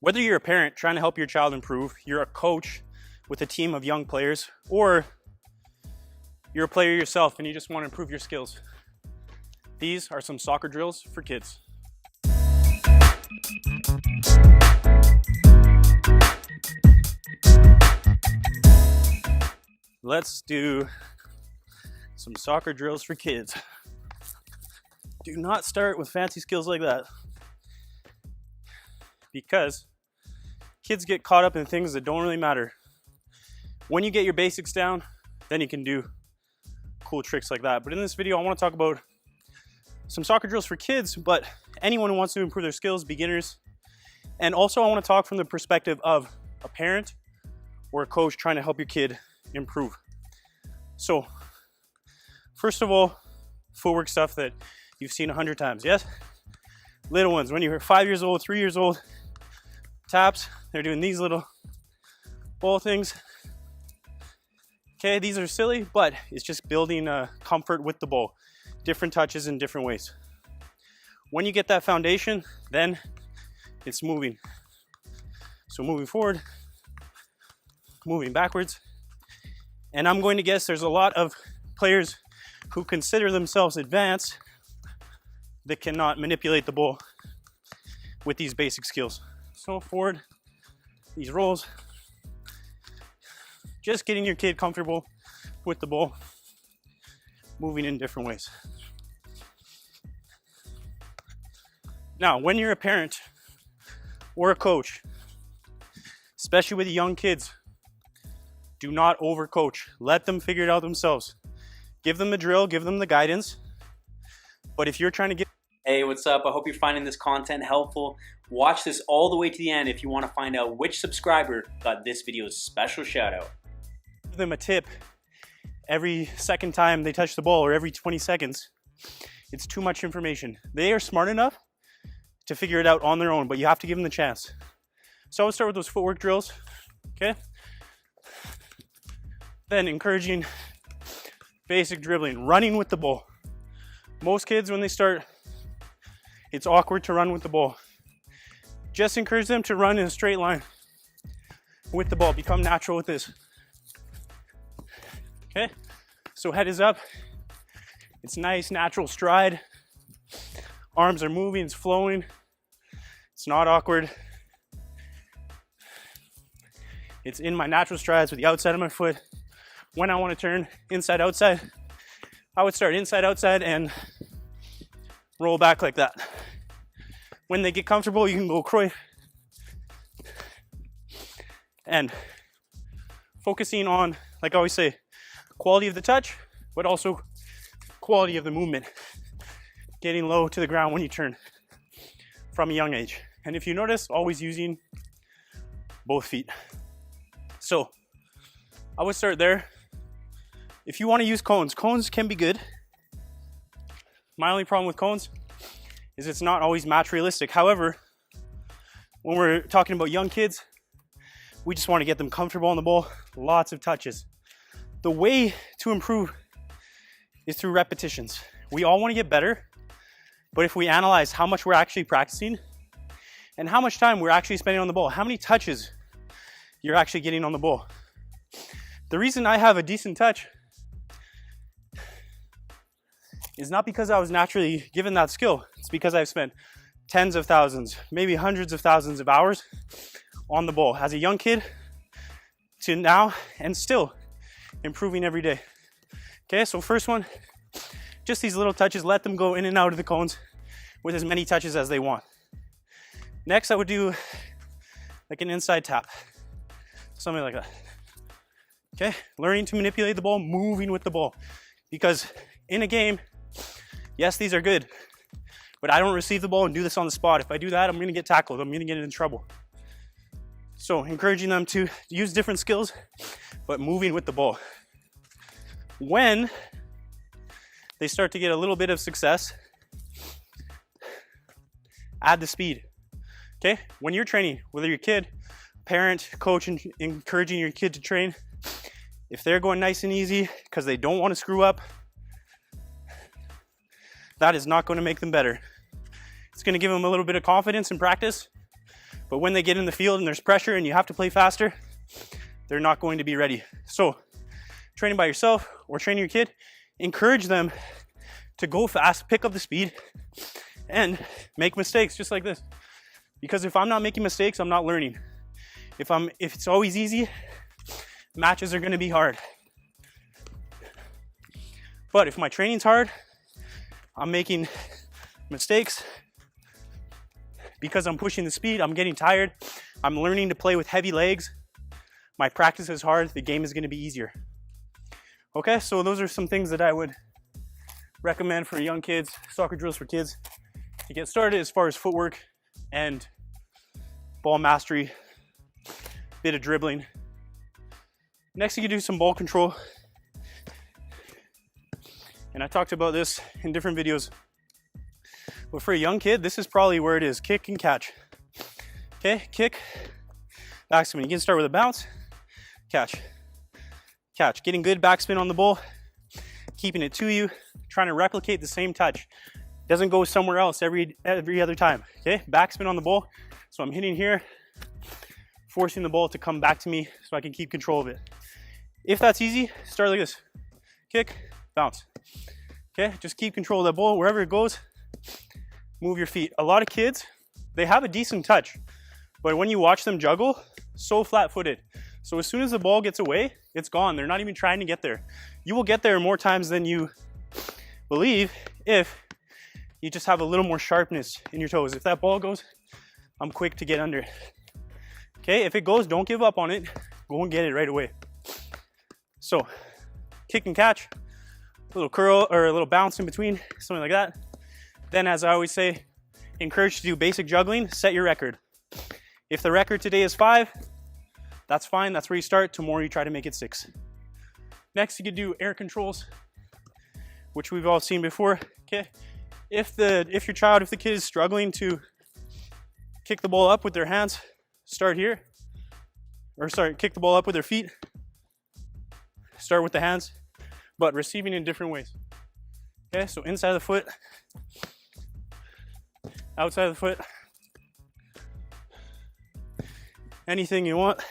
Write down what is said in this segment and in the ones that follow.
Whether you're a parent trying to help your child improve, you're a coach with a team of young players, or you're a player yourself and you just want to improve your skills, these are some soccer drills for kids. Let's do some soccer drills for kids. Do not start with fancy skills like that, because kids get caught up in things that don't really matter. When you get your basics down, then you can do cool tricks like that. But in this video, I want to talk about some soccer drills for kids, but anyone who wants to improve their skills, beginners. And also I want to talk from the perspective of a parent or a coach trying to help your kid improve. So, first of all, footwork stuff that you've seen 100 times, yes? Little ones, when you're 5 years old, 3 years old, taps, they're doing these little ball things. Okay, these are silly, but it's just building comfort with the ball. Different touches in different ways. When you get that foundation, then it's moving. So moving forward, moving backwards. And I'm going to guess there's a lot of players who consider themselves advanced that cannot manipulate the ball with these basic skills. So forward, these rolls, just getting your kid comfortable with the ball, moving in different ways. Now, when you're a parent or a coach, especially with young kids, do not overcoach. Let them figure it out themselves. Give them the drill, give them the guidance. But if you're trying to get... Hey, what's up? I hope you're finding this content helpful. Watch this all the way to the end if you want to find out which subscriber got this video's special shout out. Give them a tip every second time they touch the ball or every 20 seconds. It's too much information. They are smart enough to figure it out on their own, but you have to give them the chance. So I would start with those footwork drills, okay? Then encouraging basic dribbling, running with the ball. Most kids, when they start, it's awkward to run with the ball. Just encourage them to run in a straight line with the ball. Become natural with this. Okay, so head is up. It's nice, natural stride. Arms are moving, it's flowing. It's not awkward. It's in my natural strides with the outside of my foot. When I want to turn inside, outside, I would start inside, outside, and roll back like that. When they get comfortable, you can go Croy. And focusing on, like I always say, quality of the touch, but also quality of the movement. Getting low to the ground when you turn from a young age. And if you notice, always using both feet. So I would start there. If you want to use cones, cones can be good. My only problem with cones is it's not always match realistic. However, when we're talking about young kids, we just want to get them comfortable on the ball, lots of touches. The way to improve is through repetitions. We all want to get better, but if we analyze how much we're actually practicing and how much time we're actually spending on the ball, how many touches you're actually getting on the ball. The reason I have a decent touch is not because I was naturally given that skill. It's because I've spent tens of thousands, maybe hundreds of thousands of hours on the ball as a young kid to now, and still improving every day. Okay, so first one, just these little touches, let them go in and out of the cones with as many touches as they want. Next, I would do like an inside tap, something like that. Okay, learning to manipulate the ball, moving with the ball. Because in a game, yes, these are good, but I don't receive the ball and do this on the spot. If I do that, I'm gonna get tackled, I'm gonna get in trouble. So encouraging them to use different skills, but moving with the ball. When they start to get a little bit of success, add the speed, okay? When you're training, whether you're a kid, parent, coach, and encouraging your kid to train, if they're going nice and easy because they don't want to screw up, that is not going to make them better. It's going to give them a little bit of confidence in practice, But when they get in the field and there's pressure and you have to play faster, they're not going to be ready. So training by yourself or training your kid, encourage them to go fast, pick up the speed, and make mistakes just like this. Because if I'm not making mistakes, I'm not learning. If it's always easy, matches are gonna be hard. But if my training's hard, I'm making mistakes because I'm pushing the speed, I'm getting tired, I'm learning to play with heavy legs, my practice is hard, the game is gonna be easier. Okay, so those are some things that I would recommend for young kids, soccer drills for kids to get started as far as footwork and ball mastery, bit of dribbling. Next, you can do some ball control. And I talked about this in different videos. But for a young kid, this is probably where it is, kick and catch. Okay, kick, backspin. You can start with a bounce, catch, catch. Getting good backspin on the ball, keeping it to you, trying to replicate the same touch. Doesn't go somewhere else every other time. Okay, backspin on the ball. So I'm hitting here, forcing the ball to come back to me so I can keep control of it. If that's easy, start like this. Kick, bounce. Okay, just keep control of that ball wherever it goes. Move your feet. A lot of kids, they have a decent touch, but when you watch them juggle, so flat-footed. So as soon as the ball gets away, it's gone. They're not even trying to get there. You will get there more times than you believe if you just have a little more sharpness in your toes. If that ball goes, I'm quick to get under it. Okay, if it goes, don't give up on it. Go and get it right away. So, kick and catch, a little curl or a little bounce in between, something like that. Then, as I always say, encourage to do basic juggling, set your record. If the record today is 5, that's fine, that's where you start. Tomorrow you try to make it 6. Next, you can do air controls, which we've all seen before. Okay, if the kid is struggling to kick the ball up with their hands, start here. Kick the ball up with their feet. Start with the hands, but receiving in different ways. Okay, so inside of the foot, outside of the foot, anything you want,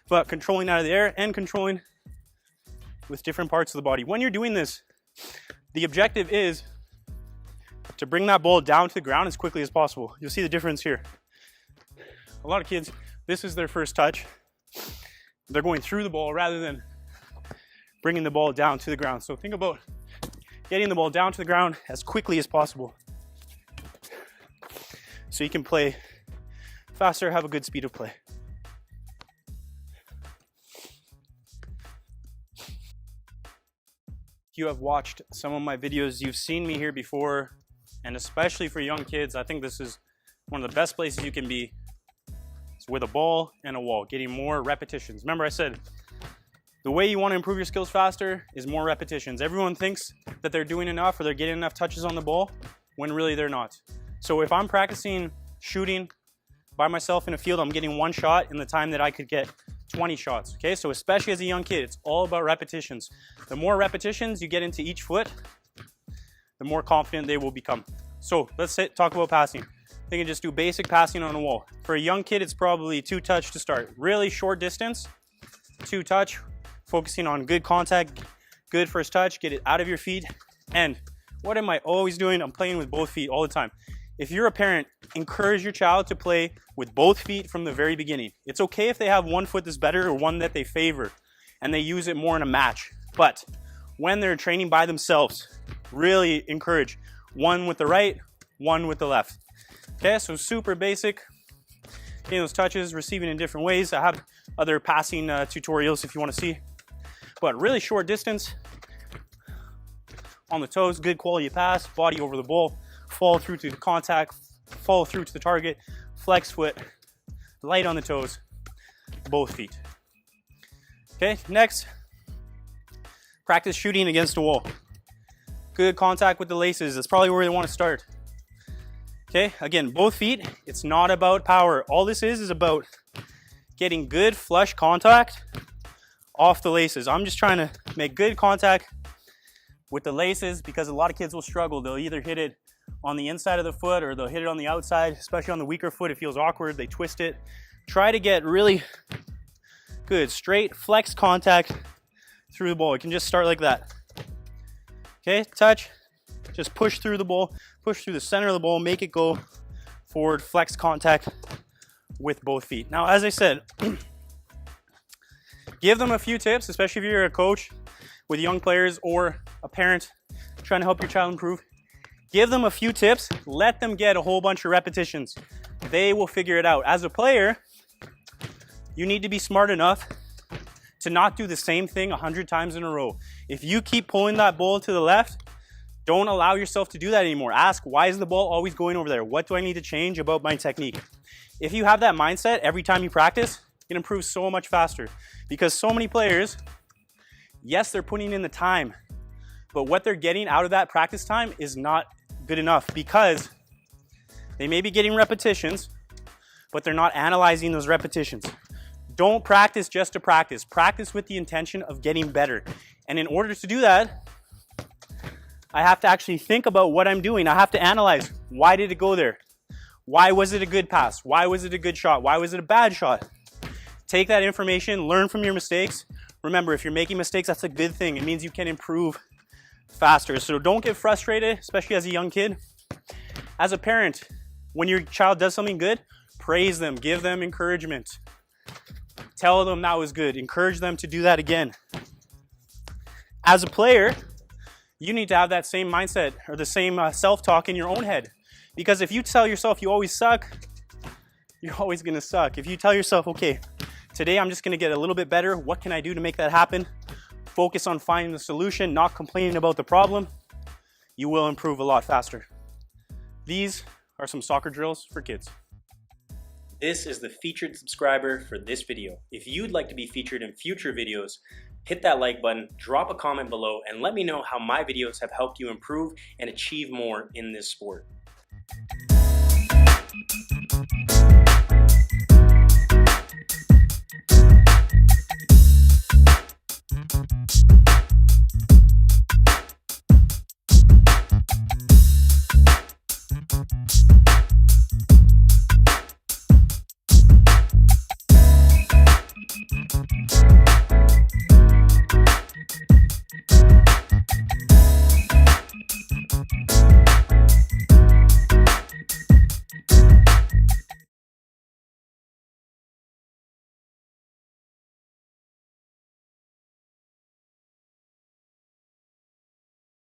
but controlling out of the air and controlling with different parts of the body. When you're doing this, the objective is to bring that ball down to the ground as quickly as possible. You'll see the difference here. A lot of kids, this is their first touch. They're going through the ball rather than bringing the ball down to the ground. So think about getting the ball down to the ground as quickly as possible so you can play faster, have a good speed of play. If you have watched some of my videos, you've seen me here before, and especially for young kids, I think this is one of the best places you can be. It's with a ball and a wall, getting more repetitions. Remember I said, the way you want to improve your skills faster is more repetitions. Everyone thinks that they're doing enough or they're getting enough touches on the ball when really they're not. So if I'm practicing shooting by myself in a field, I'm getting 1 shot in the time that I could get 20 shots, okay? So especially as a young kid, it's all about repetitions. The more repetitions you get into each foot, the more confident they will become. So let's talk about passing. They can just do basic passing on a wall. For a young kid, it's probably 2 touch to start. Really short distance, 2 touch, focusing on good contact, good first touch, get it out of your feet. And what am I always doing? I'm playing with both feet all the time. If you're a parent, encourage your child to play with both feet from the very beginning. It's okay if they have one foot that's better or one that they favor and they use it more in a match. But when they're training by themselves, really encourage one with the right, one with the left. Okay, so super basic. Getting those touches, receiving in different ways. I have other passing tutorials if you want to see. But really short distance, on the toes, good quality pass, body over the ball, fall through to the contact, fall through to the target, flex foot, light on the toes, both feet. Okay, next, practice shooting against a wall. Good contact with the laces, that's probably where they want to start. Okay, again, both feet, it's not about power. All this is about getting good flush contact off the laces. I'm just trying to make good contact with the laces because a lot of kids will struggle. They'll either hit it on the inside of the foot, or they'll hit it on the outside, especially on the weaker foot. It feels awkward. They twist it. Try to get really good, straight, flex contact through the ball. It can just start like that. Okay, touch. Just push through the ball, push through the center of the ball, make it go forward, flex contact with both feet. Now, as I said, give them a few tips, especially if you're a coach with young players or a parent trying to help your child improve. Give them a few tips, let them get a whole bunch of repetitions. They will figure it out. As a player, you need to be smart enough to not do the same thing 100 times in a row. If you keep pulling that ball to the left, don't allow yourself to do that anymore. Ask, why is the ball always going over there? What do I need to change about my technique? If you have that mindset every time you practice, you can improve so much faster. Because so many players, yes, they're putting in the time, but what they're getting out of that practice time is not good enough, because they may be getting repetitions, but they're not analyzing those repetitions. Don't practice just to practice. Practice with the intention of getting better. And in order to do that, I have to actually think about what I'm doing. I have to analyze, why did it go there? Why was it a good pass? Why was it a good shot? Why was it a bad shot? Take that information, learn from your mistakes. Remember, if you're making mistakes, that's a good thing. It means you can improve faster. So don't get frustrated, especially as a young kid. As a parent, when your child does something good, praise them, give them encouragement. Tell them that was good. Encourage them to do that again. As a player, you need to have that same mindset, or the same self-talk in your own head. Because if you tell yourself you always suck, you're always going to suck. If you tell yourself, okay, today I'm just going to get a little bit better. What can I do to make that happen? Focus on finding the solution, not complaining about the problem. You will improve a lot faster. These are some soccer drills for kids. This is the featured subscriber for this video. If you'd like to be featured in future videos, hit that like button, drop a comment below, and let me know how my videos have helped you improve and achieve more in this sport.